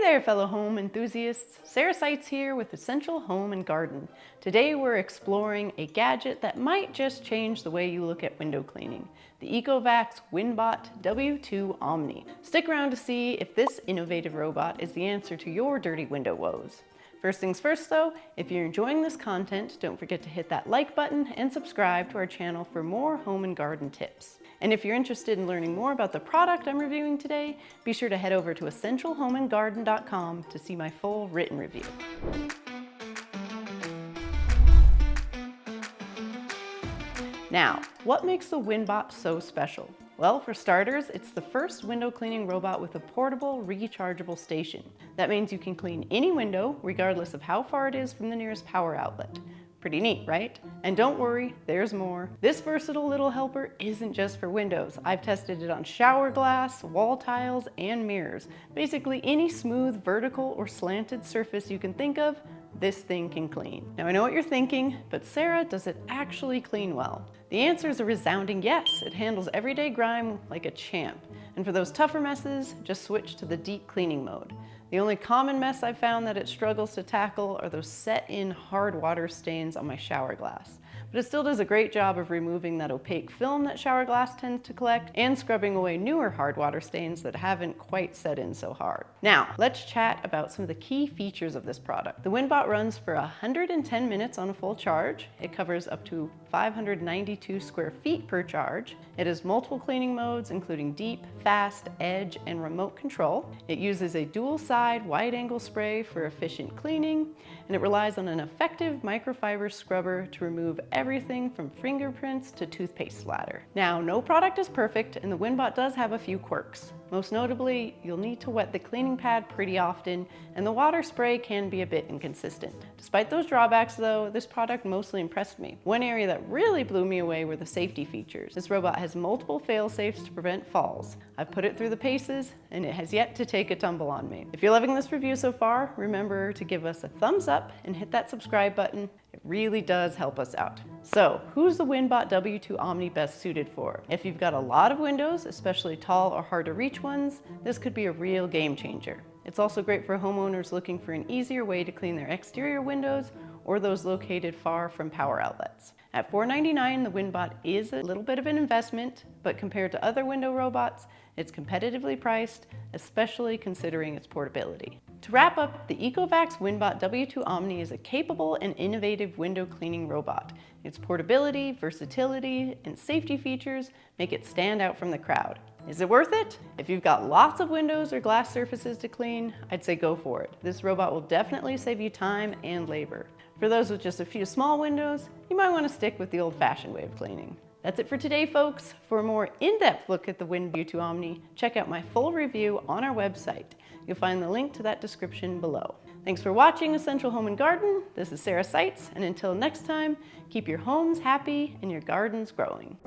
there, fellow home enthusiasts. Sarah Seitz here with Essential Home and Garden. Today we're exploring a gadget that might just change the way you look at window cleaning, the Ecovacs Winbot W2 Omni. Stick around to see if this innovative robot is the answer to your dirty window woes. First things first though, if you're enjoying this content, don't forget to hit that like button and subscribe to our channel for more home and garden tips. And if you're interested in learning more about the product I'm reviewing today, be sure to head over to essentialhomeandgarden.com to see my full written review. Now, what makes the Winbot so special? Well, for starters, it's the first window cleaning robot with a portable, rechargeable station. That means you can clean any window, regardless of how far it is from the nearest power outlet. Pretty neat, right? And don't worry, there's more. This versatile little helper isn't just for windows. I've tested it on shower glass, wall tiles, and mirrors. Basically, any smooth, vertical, or slanted surface you can think of, this thing can clean. Now I know what you're thinking, but Sarah, does it actually clean well? The answer is a resounding yes. It handles everyday grime like a champ. And for those tougher messes, just switch to the deep cleaning mode. The only common mess I've found that it struggles to tackle are those set-in hard water stains on my shower glass. But it still does a great job of removing that opaque film that shower glass tends to collect and scrubbing away newer hard water stains that haven't quite set in so hard. Now, let's chat about some of the key features of this product. The Winbot runs for 110 minutes on a full charge. It covers up to 592 square feet per charge. It has multiple cleaning modes, including deep, fast, edge, and remote control. It uses a dual-side wide-angle spray for efficient cleaning, and it relies on an effective microfiber scrubber to remove everything from fingerprints to toothpaste splatter. Now, no product is perfect, and the Winbot does have a few quirks. Most notably, you'll need to wet the cleaning pad pretty often, and the water spray can be a bit inconsistent. Despite those drawbacks though, this product mostly impressed me. One area that really blew me away were the safety features. This robot has multiple fail-safes to prevent falls. I've put it through the paces, and it has yet to take a tumble on me. If you're loving this review so far, remember to give us a thumbs up and hit that subscribe button. It really does help us out. So, who's the Winbot W2 Omni best suited for? If you've got a lot of windows, especially tall or hard to reach ones, this could be a real game changer. It's also great for homeowners looking for an easier way to clean their exterior windows or those located far from power outlets. At $4.99, the Winbot is a little bit of an investment, but compared to other window robots, it's competitively priced, especially considering its portability. To wrap up, the Ecovacs Winbot W2 Omni is a capable and innovative window cleaning robot. Its portability, versatility, and safety features make it stand out from the crowd. Is it worth it? If you've got lots of windows or glass surfaces to clean, I'd say go for it. This robot will definitely save you time and labor. For those with just a few small windows, you might want to stick with the old-fashioned way of cleaning. That's it for today, folks. For a more in-depth look at the Winbot W2 Omni, check out my full review on our website. You'll find the link to that description below. Thanks for watching Essential Home and Garden. This is Sarah Seitz, and until next time, keep your homes happy and your gardens growing.